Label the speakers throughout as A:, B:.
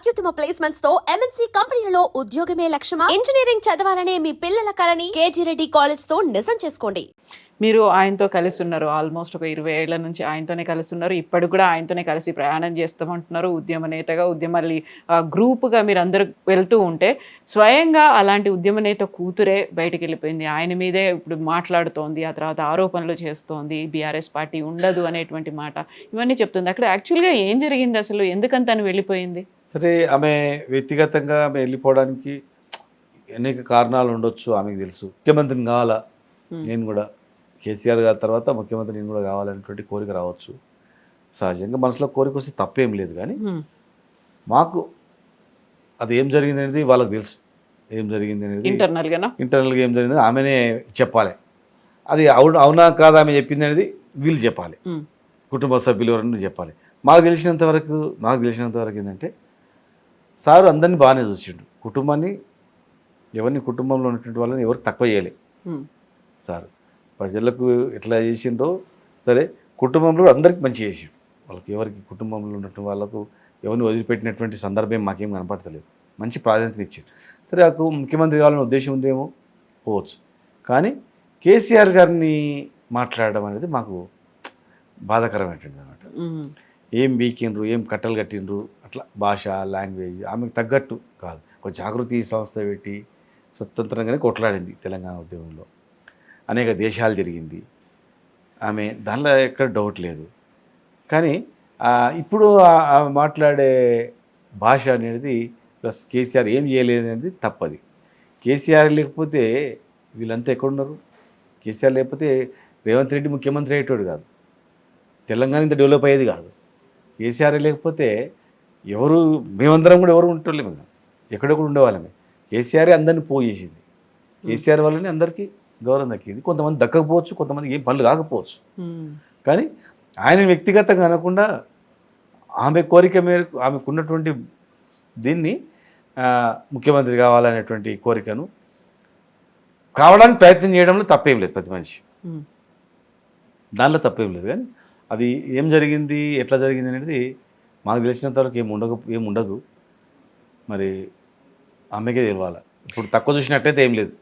A: అత్యుత్తమ ప్లేస్మెంట్స్ తో ఎంఎన్సీ కంపెనీలలో ఉద్యోగమే లక్ష్యమా? ఇంజనీరింగ్ చదవాలనే మీ పిల్లల కలని కేజీ రెడ్డి కాలేజ్ తో నిజం చేసుకోండి.
B: మీరు ఆయనతో కలిసి ఉన్నారు. ఆల్మోస్ట్ ఒక 20 ఏళ్ల నుంచి ఆయనతోనే కలిసి ఉన్నారు. ఇప్పటికి కూడా ఆయనతోనే కలిసి ప్రయాణం చేస్తామంటున్నారు. ఉద్యమ నేతగా, ఉద్యమాల్ని గ్రూప్‌గా మీరందరూ వెళ్తూ ఉంటే, స్వయంగా అలాంటి ఉద్యమ నేత కూతురే బయటికెళ్ళిపోయింది. ఆయన మీదే ఇప్పుడు మాట్లాడుతోంది. ఆ తర్వాత ఆరోపణలు చేస్తోంది. బీఆర్ఎస్ పార్టీ ఉండదు అనేటువంటి మాట. ఇవన్నీ చెప్తుంది. అక్కడ యాక్చువల్‌గా ఏం జరిగింది అసలు? ఎందుకని తను వెళ్ళిపోయింది?
C: సరే, ఆమె వ్యక్తిగతంగా ఆమె వెళ్ళిపోవడానికి అనేక కారణాలు ఉండొచ్చు. ఆమెకు తెలుసు ముఖ్యమంత్రిని కావాలా, నేను కూడా కేసీఆర్ గారి తర్వాత ముఖ్యమంత్రి నేను కూడా కావాలనేటువంటి కోరిక రావచ్చు. సహజంగా మనసులో కోరిక వస్తే తప్పేం లేదు. కానీ మాకు అది ఏం జరిగింది అనేది వాళ్ళకి తెలుసు. ఏం జరిగింది అనేది ఇంటర్నల్గా ఏం జరిగింది ఆమెనే చెప్పాలి. అది అవునా కాదా ఆమె చెప్పింది అనేది వీళ్ళు చెప్పాలి. కుటుంబ సభ్యులు ఎవరన్నా చెప్పాలి. నాకు తెలిసినంత వరకు ఏంటంటే, సారు అందరినీ బాగానే చూసిండు. కుటుంబాన్ని ఎవరిని కుటుంబంలో ఉన్నటువంటి వాళ్ళని ఎవరికి తక్కువ చేయలే సార్. ప్రజలకు ఎట్లా చేసిండ్రో సరే, కుటుంబంలో అందరికీ మంచి చేసిండు. వాళ్ళకి ఎవరికి కుటుంబంలో ఉన్నటువంటి వాళ్ళకు ఎవరిని వదిలిపెట్టినటువంటి సందర్భం మాకేం కనపడతలేదు. మంచి ప్రాధాన్యత ఇచ్చిండు. సరే, నాకు ముఖ్యమంత్రి కావాలనే ఉద్దేశం ఉందేమో పోవచ్చు. కానీ కేసీఆర్ గారిని మాట్లాడడం అనేది మాకు బాధాకరమైనటువంటి అనమాట. ఏం బీకిండ్రు, ఏం కట్టలు కట్టిండ్రు, అట్లా భాష, లాంగ్వేజ్ ఆమెకు తగ్గట్టు కాదు. ఒక జాగృతి సంస్థ పెట్టి స్వతంత్రంగానే కొట్లాడింది తెలంగాణ ఉద్యమంలో. అనేక దేశాలు తిరిగింది ఆమె, దానిలో ఎక్కడ డౌట్ లేదు. కానీ ఇప్పుడు మాట్లాడే భాష అనేది ప్లస్ కేసీఆర్ ఏం చేయలేదు అనేది తప్పది. కేసీఆర్ లేకపోతే వీళ్ళంతా ఎక్కడున్నారు? కేసీఆర్ లేకపోతే రేవంత్ రెడ్డి ముఖ్యమంత్రి అయ్యేటోడు కాదు, తెలంగాణ ఇంత డెవలప్ అయ్యేది కాదు. కేసీఆర్ లేకపోతే ఎవరు, మేమందరం కూడా ఎవరు ఉంటలేము, ఎక్కడెక్కడ ఉండేవాళ్ళమే. కేసీఆర్ అందరినీ పోయేసింది. కేసీఆర్ వల్లనే అందరికీ గౌరవం దక్కింది. కొంతమంది దక్కకపోవచ్చు, కొంతమందికి ఏం పనులు కాకపోవచ్చు. కానీ ఆయన వ్యక్తిగతంగా అనకుండా ఆమె కోరిక మేరకు ఆమెకున్నటువంటి దీన్ని ముఖ్యమంత్రి కావాలనేటువంటి కోరికను కావడానికి ప్రయత్నం చేయడంలో తప్పేం లేదు. ప్రతి మనిషి దానిలో తప్పేం లేదు. కానీ అది ఏం జరిగింది, ఎట్లా జరిగింది అనేది మాకు తెలిసినంత వరకు ఏం ఉండదు. మరి ఆమెకే తెలియాలి. ఇప్పుడు తక్కువ చూసినట్టయితే ఏం లేదు.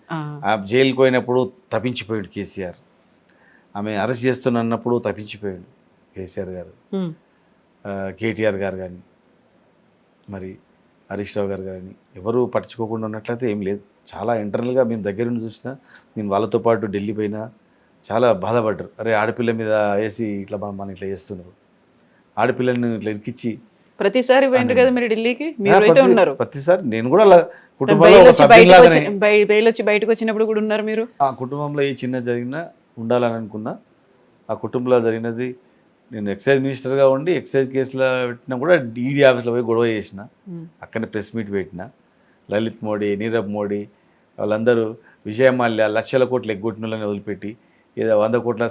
C: జైలుకి పోయినప్పుడు తప్పించిపోయాడు కేసీఆర్. ఆమె అరెస్ట్ చేస్తున్నప్పుడు తప్పించిపోయాడు కేసీఆర్ గారు. కేటీఆర్ గారు కానీ, మరి హరీష్ రావు గారు కానీ ఎవరు పట్టించుకోకుండా ఉన్నట్లయితే ఏం లేదు. చాలా ఇంటర్నల్గా మేము దగ్గరుండి చూసినా, నేను వాళ్ళతో పాటు ఢిల్లీ పోయినా చాలా బాధపడ్డారు. అరే, ఆడపిల్ల మీద వేసి ఇట్లా మనం ఇట్లా చేస్తున్నారు, ఆడపిల్లని ఇట్లా ఇరికిచ్చి.
B: ప్రతిసారి పోయిండ్రు కదా మీరు ఢిల్లీకి, మీరు ఉన్నారు
C: ప్రతిసారి. నేను కూడా అలా
B: బయలు వచ్చి బయటకు వచ్చినప్పుడు కూడా ఉన్నారు మీరు.
C: ఆ కుటుంబంలో ఏ చిన్న జరిగినా ఉండాలని అనుకున్నా. ఆ కుటుంబంలో జరిగినది, నేను ఎక్సైజ్ మినిస్టర్గా ఉండి ఎక్సైజ్ కేసులో పెట్టినా కూడా ఈడీ ఆఫీస్లో పోయి గొడవ చేసిన, అక్కడనే ప్రెస్ మీట్ పెట్టిన. లలిత్ మోడీ, నీరవ్ మోడీ వాళ్ళందరూ విజయమాల్య లక్షల కోట్లు ఎగ్గొట్టిన వాళ్ళని వదిలిపెట్టి ఏదో 100 కోట్ల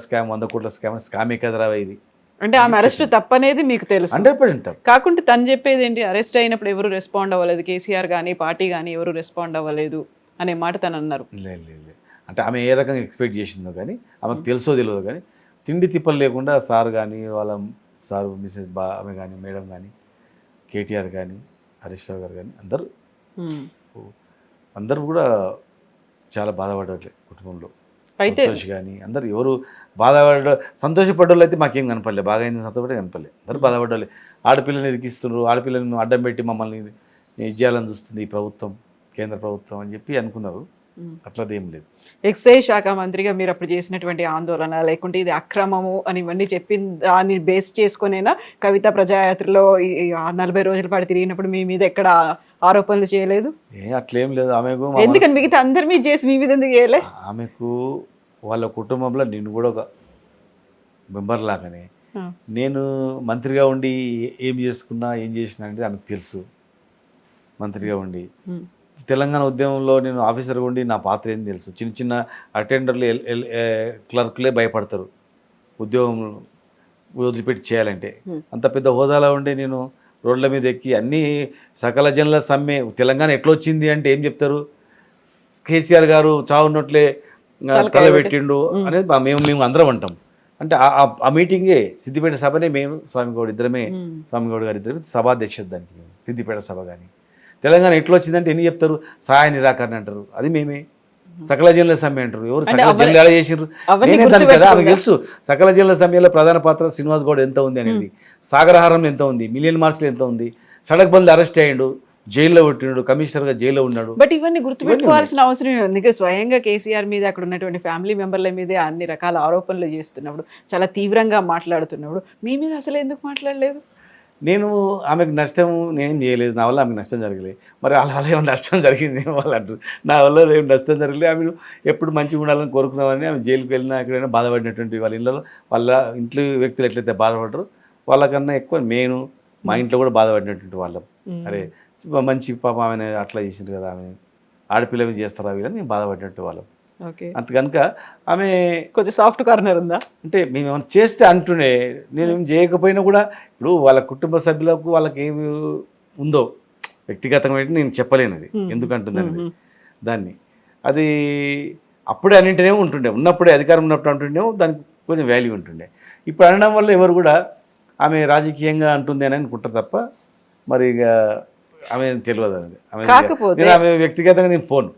C: స్కామే కదరా ఇది
B: అంటే ఆమె అరెస్ట్ తప్పనేది మీకు తెలుసు
C: 100% తప్పు.
B: కాకుంటే తను చెప్పేది ఏంటి, అరెస్ట్ అయినప్పుడు ఎవరు రెస్పాండ్ అవ్వలేదు, కేసీఆర్ కానీ పార్టీ కానీ ఎవరు రెస్పాండ్ అవ్వలేదు అనే మాట తను అన్నారు.
C: లేదు, అంటే ఆమె ఏ రకంగా ఎక్స్పెక్ట్ చేసిందో కానీ ఆమెకు తెలుసో తెలియదు. కానీ తిండి తిప్పలు లేకుండా సార్ కానీ, వాళ్ళ సార్ మిసెస్ ఆమె కానీ, మేడం కానీ, కేటీఆర్ కానీ, హరీష్ రావు గారు కానీ అందరూ కూడా చాలా బాధపడట్లే కుటుంబంలో.
B: అయితే
C: సంతోష్ కానీ అందరు ఎవరు సంతోషపడ్డోళ్ళు అయితే మాకేం కనపడలే, బాగా అయింది సంతోషపడే కనపడలే. అందరూ బాధపడ్డోళ్ళే. ఆడపిల్లని ఇరికిస్తున్నారు, ఆడపిల్లని అడ్డం పెట్టి మమ్మల్ని ఇచ్చేయాలని చూస్తుంది ఈ ప్రభుత్వం, కేంద్ర ప్రభుత్వం అని చెప్పి అనుకున్నారు. అట్లదేం లేదు.
B: ఎక్సైజ్ శాఖ మంత్రిగా మీరు అప్పుడు చేసినటువంటి ఆందోళన, లేకుంటే ఇది అక్రమము అని ఇవన్నీ చెప్పి దాన్ని బేస్ చేసుకునేనా కవిత ప్రజాయాత్రలో 40 రోజుల పాటు తిరిగినప్పుడు మీ మీద ఎక్కడ ఆరోపణలు చేయలేదు?
C: అట్లేం లేదు. ఆమెకు
B: ఎందుకని మిగతా అందరి మీద చేసి మీ మీద ఎందుకు చేయలే?
C: ఆమెకు వాళ్ళ కుటుంబంలో నేను కూడా ఒక మెంబర్ లాగానే, నేను మంత్రిగా ఉండి ఏం చేసుకున్నా ఏం చేసినా అనేది ఆమెకు తెలుసు. మంత్రిగా ఉండి తెలంగాణ ఉద్యమంలో నేను ఆఫీసర్గా ఉండి నా పాత్ర ఏం తెలుసు. చిన్న చిన్న అటెండర్లు, క్లర్క్లే భయపడతారు ఉద్యోగం వదిలిపెట్టి చేయాలంటే. అంత పెద్ద హోదాలో ఉండి నేను రోడ్ల మీద ఎక్కి అన్ని సకల జనుల సమ్మె తెలంగాణ ఎట్లా వచ్చింది అంటే ఏం చెప్తారు? కేసీఆర్ గారు చావున్నట్లే తలబెట్టిండు అనేది మేము అందరం అంటాం. అంటే ఆ మీటింగే సిద్దిపేట సభనే మేము స్వామిగౌడ్ ఇద్దరమే, స్వామిగౌడ్ గారు ఇద్దరమే సభాధ్యక్షుడు దానికి మేము, సిద్దిపేట సభ. కానీ తెలంగాణ ఎట్లా వచ్చిందంటే ఎన్ని చెప్తారు, సహాయ నిరాకరణ అంటారు, అది మేమే. సకల జిల్లా సమ్మె అంటారు, ఎవరు
B: అంటే
C: సకల జిల్లా ఎలా చేసిర్రు,
B: అవన్నీ
C: నేనే దాన్ని కదా, ఆమెకు
B: గుర్తుపెట్టుకుందా?
C: తెలుసు సకల జిల్లా సమ్మెలో ప్రధాన పాత్ర శ్రీనివాస్ గౌడ్ ఎంత ఉంది అనేది, సాగరహారం ఎంత ఉంది, మిలియన్ మార్క్స్లో ఎంత ఉంది, సడక్ బంద్ అరెస్ట్ అయ్యిండు, జైల్లో పెట్టినాడు, కమిషనర్గా జైల్లో ఉన్నాడు.
B: బట్ ఇవన్నీ గుర్తుపెట్టుకోవాల్సిన అవసరం ఉంది. ఇక్కడ స్వయంగా కేసీఆర్ మీద అక్కడ ఉన్నటువంటి ఫ్యామిలీ మెంబర్ల మీదే అన్ని రకాల ఆరోపణలు చేస్తున్నప్పుడు, చాలా తీవ్రంగా మాట్లాడుతున్నప్పుడు మీ మీద అసలు ఎందుకు మాట్లాడలేదు?
C: నేను ఆమెకు నష్టం నేను చేయలేదు, నా వల్ల ఆమెకు నష్టం జరగలేదు. మరి అలా ఏమైనా నష్టం జరిగింది వాళ్ళు అంటారు, నా వల్ల ఏం నష్టం జరగలేదు. ఆమె ఎప్పుడు మంచిగా ఉండాలని కోరుకున్నామని ఆమె జైలుకి వెళ్ళినా ఎక్కడైనా బాధపడినటువంటి వాళ్ళ ఇళ్ళలో వాళ్ళ ఇంట్లో వ్యక్తులు ఎట్లయితే బాధపడరు వాళ్ళకన్నా ఎక్కువ నేను మా ఇంట్లో కూడా బాధపడినటువంటి వాళ్ళం. అరే మంచి పాప ఆమె అట్లా చేసింది కదా, ఆమె ఆడపిల్ల మీద చేస్తారా వీళ్ళని మేము బాధపడినట్టు వాళ్ళం.
B: ఓకే,
C: అంత కనుక ఆమె
B: కొంచెం సాఫ్ట్ కార్నర్ ఉందా
C: అంటే మేము ఏమైనా చేస్తే అంటుండే, నేను ఏం చేయకపోయినా కూడా ఇప్పుడు వాళ్ళ కుటుంబ సభ్యులకు వాళ్ళకి ఏమి ఉందో వ్యక్తిగతంగా నేను చెప్పలేను అది ఎందుకంటుంది అనేది దాన్ని. అది అప్పుడే అన్నింటినేమో ఉంటుండే, ఉన్నప్పుడే అధికారం ఉన్నప్పుడు అంటుండేమో దానికి కొంచెం వాల్యూ ఉంటుండే. ఇప్పుడు అనడం వల్ల ఎవరు కూడా ఆమె రాజకీయంగా అంటుంది అని అనుకుంటారు తప్ప మరి ఇక ఆమె తెలియదు అనేది.
B: కాకపోతే
C: ఆమె వ్యక్తిగతంగా నేను పోను.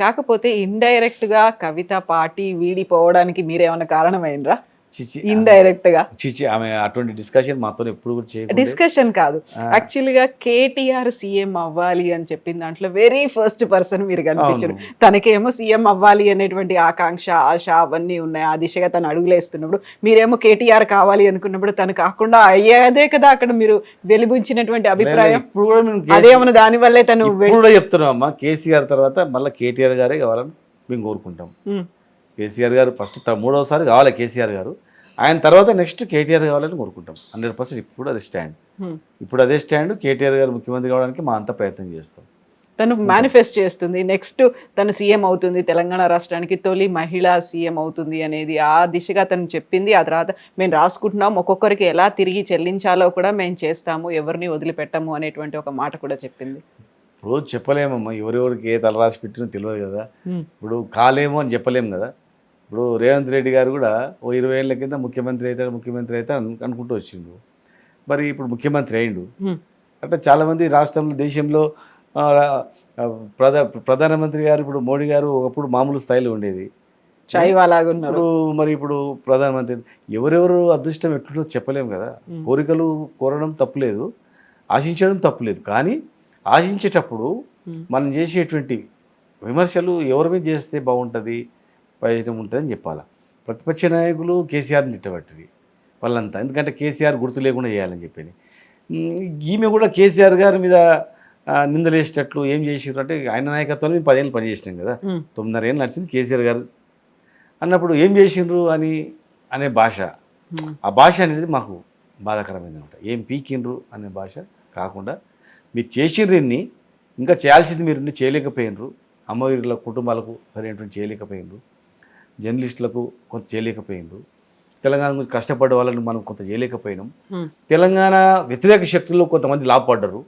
B: కాకపోతే ఇండైరెక్ట్ గా కవిత పార్టీ వీడిపోవడానికి మీరేమన్నా కారణమైనరా?
C: చిచి
B: ఇండైరెక్ట్ గా
C: చిచి ఆమె అటువంటి డిస్కషన్ మాతో ఎప్పుడు కూడా చేయకుండా.
B: డిస్కషన్ కాదు, యాక్చువల్గా కేటీఆర్ సీఎం అవ్వాలి అని చెప్పిన దాంట్లో వెరీ ఫస్ట్ పర్సన్ మీరు కనిపించారు. తనకేమో సీఎం అవ్వాలి అనేటువంటి ఆకాంక్ష, ఆశ అవన్నీ ఉన్నాయి, ఆ దిశగా తను అడుగులేస్తున్నప్పుడు మీరేమో కేటీఆర్ కావాలి అనుకున్నప్పుడు తను కాకుండా అయ్యేదే కదా అక్కడ మీరు వెలిబుచ్చినటువంటి అభిప్రాయం.
C: ఇప్పుడు కూడా మేము
B: అదేమన్నా దాని వల్లే తను
C: ఇప్పుడు కూడా చెప్తున్నాం అమ్మా, కేసీఆర్ తర్వాత మళ్ళీ కేటీఆర్ గారే కావాలని మేము కోరుకుంటాం. కేసీఆర్ గారు ఫస్ట్ మూడవసారి కావాలి కేసీఆర్ గారు, ఆయన తర్వాత నెక్స్ట్ కేటీఆర్ కావాలని కోరుకుంటాం 100%. ఇప్పుడు అదే స్టాండ్, ఇప్పుడు అదే స్టాండ్. కేటీఆర్ గారు ముఖ్యమంత్రి కావడానికి మా అంతా ప్రయత్నం చేస్తాం.
B: తను మేనిఫెస్ట్ చేస్తుంది నెక్స్ట్ తను సీఎం అవుతుంది, తెలంగాణ రాష్ట్రానికి తొలి మహిళా సీఎం అవుతుంది అనేది ఆ దిశగా తను చెప్పింది. ఆ తర్వాత మేము రాసుకుంటున్నాం, ఒక్కొక్కరికి ఎలా తిరిగి చెల్లించాలో కూడా మేము చేస్తాము, ఎవరిని వదిలిపెట్టము అనేటువంటి ఒక మాట కూడా చెప్పింది.
C: రోజు చెప్పలేమమ్మా, ఎవరెవరికి ఏ తల రాసి పెట్టినో తెలియదు కదా. ఇప్పుడు కాలేమో అని చెప్పలేము కదా. ఇప్పుడు రేవంత్ రెడ్డి గారు కూడా ఓ 20 ఏళ్ళ కింద ముఖ్యమంత్రి అయితే అనుకుంటూ వచ్చిండు, మరి ఇప్పుడు ముఖ్యమంత్రి అయిండు. అంటే చాలామంది రాష్ట్రంలో దేశంలో ప్రధానమంత్రి గారు ఇప్పుడు మోడీ గారు ఒకప్పుడు మామూలు స్థాయిలో ఉండేది,
B: చాయ్వాలాగున్నారు.
C: మరి ఇప్పుడు ప్రధానమంత్రి. ఎవరెవరు అదృష్టం ఎట్లుందో చెప్పలేము కదా. కోరికలు కోరడం తప్పులేదు, ఆశించడం తప్పులేదు, కానీ ఆశించేటప్పుడు మనం చేసేటువంటి విమర్శలు ఎవరి మీద చేస్తే బాగుంటుంది, ప్రయోజనం ఉంటుందని చెప్పాలి. ప్రతిపక్ష నాయకులు కేసీఆర్ని తిట్టబట్టింది వాళ్ళంతా, ఎందుకంటే కేసీఆర్ గుర్తు లేకుండా చేయాలని చెప్పి. ఈమె కూడా కేసీఆర్ గారి మీద నిందలేసేటట్లు ఏం చేసారు అంటే, ఆయన నాయకత్వంలో మేము 10 ఏళ్ళు పనిచేసినాం కదా, 9.5 ఏళ్ళు నడిచింది కేసీఆర్ గారు అన్నప్పుడు ఏం చేసిండ్రు అనే భాష, ఆ భాష అనేది మాకు బాధాకరమైంది అనమాట. ఏం పీకిండ్రు అనే భాష కాకుండా మీరు చేసిండ్రిన్ని ఇంకా చేయాల్సింది మీరు చేయలేకపోయినరు, అమ్మవీరుల కుటుంబాలకు సరైనటువంటి చేయలేకపోయినరు, జర్నలిస్టులకు కొంత చేయలేకపోయినరు, తెలంగాణ గురించి కష్టపడే వాళ్ళని మనం కొంత చేయలేకపోయినాం, తెలంగాణ వ్యతిరేక శక్తుల్లో కొంతమంది లాభపడ్డరు,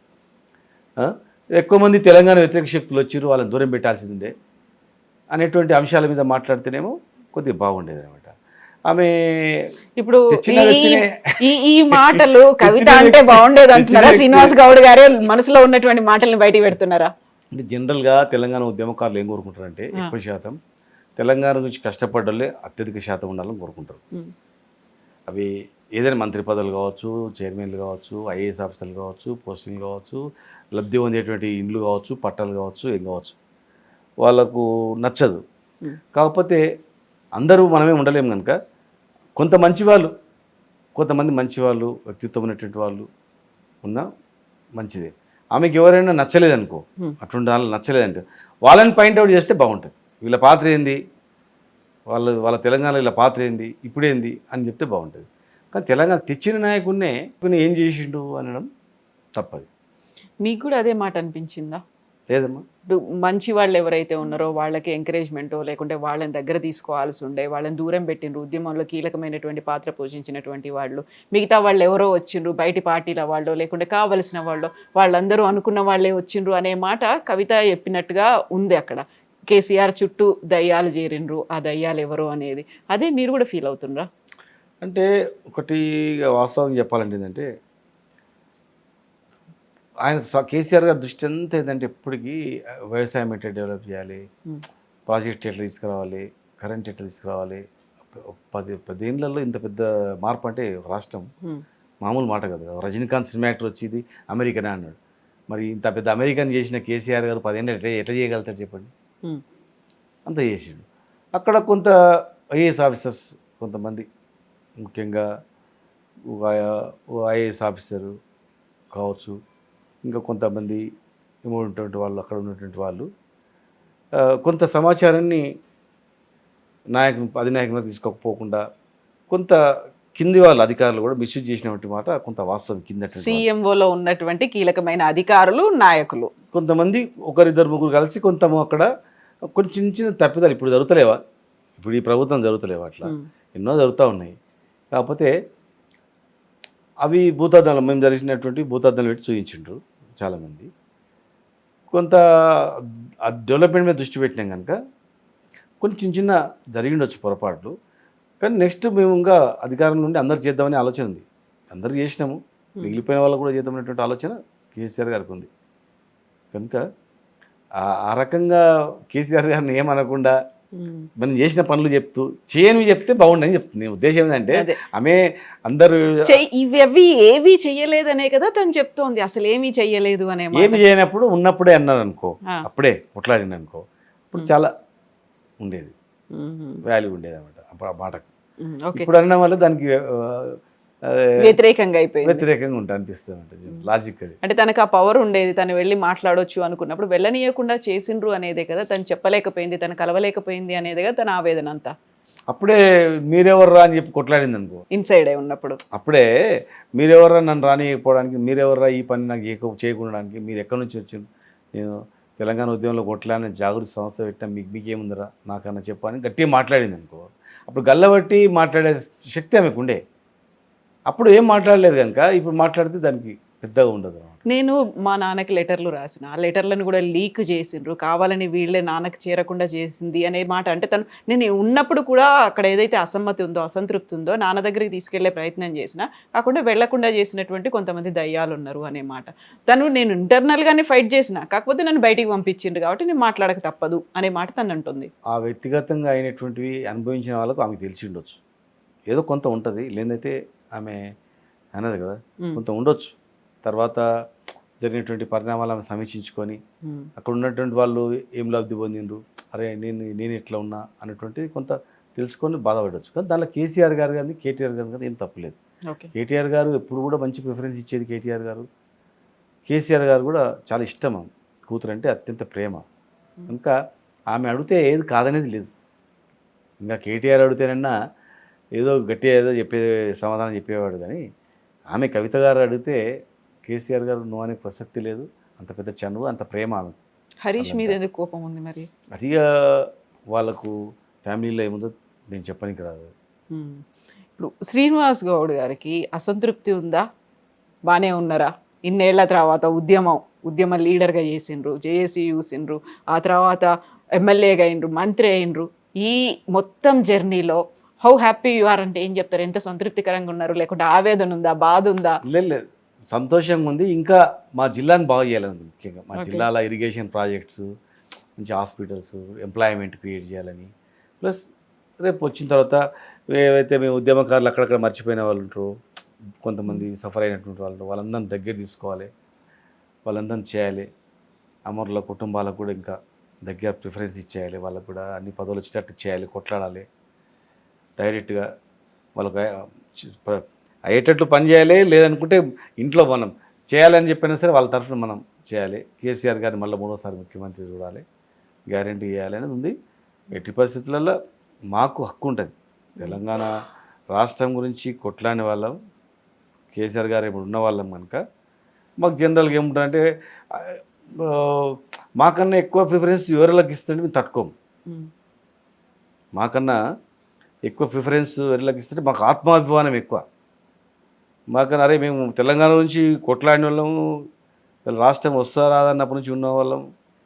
C: ఎక్కువ మంది తెలంగాణ వ్యతిరేక శక్తులు వచ్చారు, వాళ్ళని దూరం పెట్టాల్సిందే అనేటువంటి అంశాల మీద మాట్లాడితేనేమో కొద్దిగా బాగుండేది అనమాట. ఆమె
B: ఇప్పుడు ఈ మాటలు కవిత అంటే బాగుండేది అంటున్నారా? శ్రీనివాస్ గౌడ్ గారే మనసులో ఉన్నటువంటి మాటలను బయట పెడుతున్నారా?
C: అంటే జనరల్గా తెలంగాణ ఉద్యమకారులు ఏం కోరుకుంటారంటే ఎక్కువ శాతం తెలంగాణ గురించి కష్టపడ్డలే అత్యధిక శాతం ఉండాలని కోరుకుంటారు. అవి ఏదైనా మంత్రి పదవులు కావచ్చు, చైర్మన్లు కావచ్చు, ఐఏఎస్ ఆఫీసర్లు కావచ్చు, పోస్టింగ్లు కావచ్చు, లబ్ధి పొందేటువంటి ఇండ్లు కావచ్చు, పట్టాలు కావచ్చు, ఏం కావచ్చు, వాళ్ళకు నచ్చదు. కాకపోతే అందరూ మనమే ఉండలేము కనుక కొంతమంది మంచి వాళ్ళు వ్యక్తిత్వం ఉన్నటువంటి వాళ్ళు ఉన్నా మంచిదే. ఆమెకి ఎవరైనా నచ్చలేదనుకో, అటువంటి వాళ్ళు నచ్చలేదంటే వాళ్ళని పాయింట్అవుట్ చేస్తే బాగుంటుంది. వీళ్ళ పాత్ర ఏంది, వాళ్ళ తెలంగాణ వీళ్ళ పాత్ర ఏంది, ఇప్పుడేంది అని చెప్తే బాగుంటుంది. కానీ తెలంగాణ తెచ్చిన నాయకుడినే ఏం చేసిండు అనడం తప్పది.
B: మీకు కూడా అదే మాట అనిపించిందా?
C: లేదమ్మా,
B: ఇప్పుడు మంచి వాళ్ళు ఎవరైతే ఉన్నారో వాళ్ళకి ఎంకరేజ్మెంటో లేకుంటే వాళ్ళని దగ్గర తీసుకోవాల్సి ఉండే, వాళ్ళని దూరం పెట్టిండ్రు, ఉద్యమంలో కీలకమైనటువంటి పాత్ర పోషించినటువంటి వాళ్ళు, మిగతా వాళ్ళు ఎవరో వచ్చిండ్రు, బయటి పార్టీల వాళ్ళు లేకుంటే కావలసిన వాళ్ళు, వాళ్ళందరూ అనుకున్న వాళ్ళే వచ్చిండ్రు అనే మాట కవిత చెప్పినట్టుగా ఉంది అక్కడ. కేసీఆర్ చుట్టూ దయ్యాలు చేరిండ్రు, ఆ దయ్యాలు ఎవరో అనేది, అదే మీరు కూడా ఫీల్ అవుతుండ్రా?
C: అంటే ఒకటి వాస్తవం చెప్పాలంటే ఏంటంటే ఆయన కేసీఆర్ గారి దృష్టి అంతా ఏంటంటే ఎప్పటికీ వ్యవసాయం ఎట్లా డెవలప్ చేయాలి, ప్రాజెక్ట్ ఎట్లా తీసుకురావాలి, కరెంట్ ఎట్లా తీసుకురావాలి. 10 ఏళ్ళల్లో ఇంత పెద్ద మార్పు అంటే రాష్ట్రం మామూలు మాట కదా. రజనీకాంత్ సినిమా యాక్టర్ వచ్చి ఇది అమెరికనే అన్నాడు. మరి ఇంత పెద్ద అమెరికన్ చేసిన కేసీఆర్ గారు 10 ఏళ్ళు ఎట్లా చేయగలుగుతారు చెప్పండి. అంత చేసిండు. అక్కడ కొంత ఐఏఎస్ ఆఫీసర్స్ కొంతమంది, ముఖ్యంగా ఐఏఎస్ ఆఫీసరు కావచ్చు, ఇంకా కొంతమంది ఉన్నటువంటి వాళ్ళు, అక్కడ ఉన్నటువంటి వాళ్ళు కొంత సమాచారాన్ని అధినాయకులకు తీసుకోకపోకుండా కొంత కింది వాళ్ళ అధికారులు కూడా మిస్యూజ్ చేసినటువంటి మాట కొంత వాస్తవం. కింద
B: సీఎంఓలో ఉన్నటువంటి కీలకమైన అధికారులు, నాయకులు
C: కొంతమంది, ఒకరిద్దరు ముగ్గురు కలిసి కొంత అక్కడ కొన్ని చిన్న చిన్న తప్పిదాలు ఇప్పుడు జరుగుతలేవా, ఇప్పుడు ఈ ప్రభుత్వం జరుగుతలేవా, అట్లా ఎన్నో జరుగుతూ ఉన్నాయి. కాకపోతే అవి భూతార్థాలు, మేము జరిగినటువంటి భూతార్థాలు పెట్టి చూపించిండ్రు చాలామంది. కొంత డెవలప్మెంట్ మీద దృష్టి పెట్టినాం కనుక కొన్ని చిన్న చిన్న జరిగిండొచ్చు పొరపాట్లు. కానీ నెక్స్ట్ మేము ఇంకా అధికారం నుండి అందరికి చేద్దామనే ఆలోచన ఉంది. అందరికి చేసినాము, మిగిలిపోయిన వాళ్ళు కూడా చేద్దామనేటువంటి ఆలోచన కేసీఆర్ గారికి ఉంది. కనుక ఆ రకంగా కేసీఆర్ గారిని ఏమనకుండా మనం చేసిన పనులు చెప్తూ చేయనివి చెప్తే బాగుండని చెప్తుంది. ఉద్దేశం ఏంటంటే ఆమె అందరూ
B: ఇవి ఏవి చెయ్యలేదనే కదా తను చెప్తోంది. అసలు ఏమీ చెయ్యలేదు అనే,
C: ఏమి చేయనప్పుడు ఉన్నప్పుడే అన్నారు అనుకో, అప్పుడే కొట్లాడిన అనుకో, ఇప్పుడు చాలా ఉండేది, వాల్యూ ఉండేది అనమాట ఆ మాటకు. ఇప్పుడు అన్న వల్ల దానికి వ్యతిరేకంగా ఉంటా అనిపిస్తుంది లాజిక్. అది
B: అంటే తనకు ఆ పవర్ ఉండేది, తను వెళ్ళి మాట్లాడొచ్చు అనుకున్నప్పుడు వెళ్ళనీయకుండా చేసిండ్రు అనేదే కదా తను చెప్పలేకపోయింది, తను కలవలేకపోయింది అనేదే కదా తన ఆవేదన అంతా.
C: అప్పుడే మీరెవర్రా అని చెప్పి కొట్లాడింది అనుకో,
B: ఇన్సైడ్ ఉన్నప్పుడు అప్పుడే
C: మీరెవర్రా నన్ను రానియకపోవడానికి, మీరెవర్రా ఈ పని నాకు చేయకుండానికి, మీరు ఎక్కడి నుంచి వచ్చి, నేను తెలంగాణ ఉద్యమంలో కొట్లాడిన జాగృతి సంస్థ పెట్టాను, మీకేముందరా నాకన్నా చెప్పని గట్టిగా మాట్లాడింది అనుకో, అప్పుడు గల్లబట్టి మాట్లాడే శక్తి ఆమెకు ఉండే. అప్పుడు ఏం మాట్లాడలేదు కనుక ఇప్పుడు మాట్లాడితే దానికి పెద్దగా ఉండదు.
B: నేను మా నాన్నకి లెటర్లు రాసిన, ఆ లెటర్లను కూడా లీక్ చేసిండ్రు, కావాలని వీళ్ళే నాన్నకి చేరకుండా చేసింది అనే మాట. అంటే తను నేను ఉన్నప్పుడు కూడా అక్కడ ఏదైతే అసమ్మతి ఉందో, అసంతృప్తి ఉందో నాన్న దగ్గరికి తీసుకెళ్లే ప్రయత్నం చేసినా కాకుండా వెళ్లకుండా చేసినటువంటి కొంతమంది దయ్యాలు ఉన్నారు అనే మాట. నేను ఇంటర్నల్గానే ఫైట్ చేసిన, కాకపోతే నన్ను బయటికి పంపించిండ్రు కాబట్టి నేను మాట్లాడక తప్పదు అనే మాట తను అంటుంది.
C: ఆ వ్యక్తిగతంగా అయినటువంటివి అనుభవించిన వాళ్ళకు ఆమెకు తెలిసి ఉండొచ్చు, ఏదో కొంత ఉంటుంది, లేదైతే ఆమె అన్నది కదా, కొంత ఉండొచ్చు. తర్వాత జరిగినటువంటి పరిణామాలు ఆమె సమీక్షించుకొని అక్కడ ఉన్నటువంటి వాళ్ళు ఏం లబ్ధి పొందిండ్రు, అరే నేను ఎట్లా ఉన్నా అనేటువంటిది కొంత తెలుసుకొని బాధపడవచ్చు. కానీ దానిలో కేసీఆర్ గారు కానీ కేటీఆర్ గారు కానీ ఏం తప్పులేదు. కేటీఆర్ గారు ఎప్పుడు కూడా మంచి ప్రిఫరెన్స్ ఇచ్చేది కేటీఆర్ గారు. కేసీఆర్ గారు కూడా చాలా ఇష్టం, కూతురు అంటే అత్యంత ప్రేమ. ఇంకా ఆమె అడిగితే ఏది కాదనేది లేదు. ఇంకా కేటీఆర్ అడిగితేనన్నా ఏదో గట్టిగా ఏదో సమాధానం చెప్పేవాడు. కానీ ఆమె కవిత గారు అడిగితే కేసీఆర్ గారు నో అనే ప్రసక్తి లేదు. అంత పెద్ద చనువు, అంత ప్రేమ ఆమె.
B: హరీష్ మీద ఎందుకు కోపం ఉంది మరి?
C: అదిగా వాళ్ళకు ఫ్యామిలీలో ఏముందో నేను చెప్పడానికి రాదు.
B: ఇప్పుడు శ్రీనివాస్ గౌడ్ గారికి అసంతృప్తి ఉందా? బాగానే ఉన్నారా? ఇన్నేళ్ల తర్వాత ఉద్యమ లీడర్గా చేసిండ్రు, జేఏసీ చూసిండ్రు, ఆ తర్వాత ఎమ్మెల్యేగా అయినరు, మంత్రి అయినరు. ఈ మొత్తం జర్నీలో హౌ హ్యాపీ యు ఆర్ అంటే ఏం చెప్తారు? ఎంత సంతృప్తికరంగా ఉన్నారు? లేకుంటే ఆవేదన ఉందా, బాధ ఉందా?
C: లేదు, సంతోషంగా ఉంది. ఇంకా మా జిల్లాని బాగా చేయాలని, ముఖ్యంగా మా జిల్లాలో ఇరిగేషన్ ప్రాజెక్ట్స్, మంచి హాస్పిటల్స్, ఎంప్లాయ్మెంట్ క్రియేట్ చేయాలని. ప్లస్ రేపు వచ్చిన తర్వాత ఏవైతే మేము ఉద్యమకారులు అక్కడక్కడ మర్చిపోయిన వాళ్ళు ఉంటారో, కొంతమంది సఫర్ అయినటువంటి వాళ్ళు, వాళ్ళందరినీ దగ్గర తీసుకోవాలి, వాళ్ళందరినీ చేయాలి. అమరుల కుటుంబాలకు కూడా ఇంకా దగ్గర ప్రిఫరెన్స్ ఇచ్చేయాలి, వాళ్ళకు కూడా అన్ని పదవులు వచ్చేటట్టు చేయాలి, కొట్లాడాలి. డైరెక్ట్గా వాళ్ళకు అయ్యేటట్లు పని చేయాలి. లేదనుకుంటే ఇంట్లో మనం చేయాలని చెప్పినా సరే వాళ్ళ తరఫున మనం చేయాలి. కేసీఆర్ గారిని మళ్ళీ 3వ సారి ముఖ్యమంత్రి చూడాలి, గ్యారెంటీ చేయాలి అనేది ఉంది. ఎట్టి పరిస్థితులలో మాకు హక్కు ఉంటుంది. తెలంగాణ రాష్ట్రం గురించి కొట్లాడిన వాళ్ళం, కేసీఆర్ గారు ఇప్పుడు ఉన్న వాళ్ళం కనుక మాకు జనరల్గా ఏముంటుందంటే మాకన్నా ఎక్కువ ప్రిఫరెన్స్ ఎవరికి ఇస్తుంటే మేము తట్టుకోము. మాకన్నా ఎక్కువ ప్రిఫరెన్స్ ఎవరికి ఇస్తుంటే మాకు ఆత్మాభిమానం ఎక్కువ. మాకన్నా అరే మేము తెలంగాణ నుంచి కొట్లాడిన వాళ్ళము, రాష్ట్రం వస్తా రాదన్నప్పటి నుంచి ఉన్న వాళ్ళం,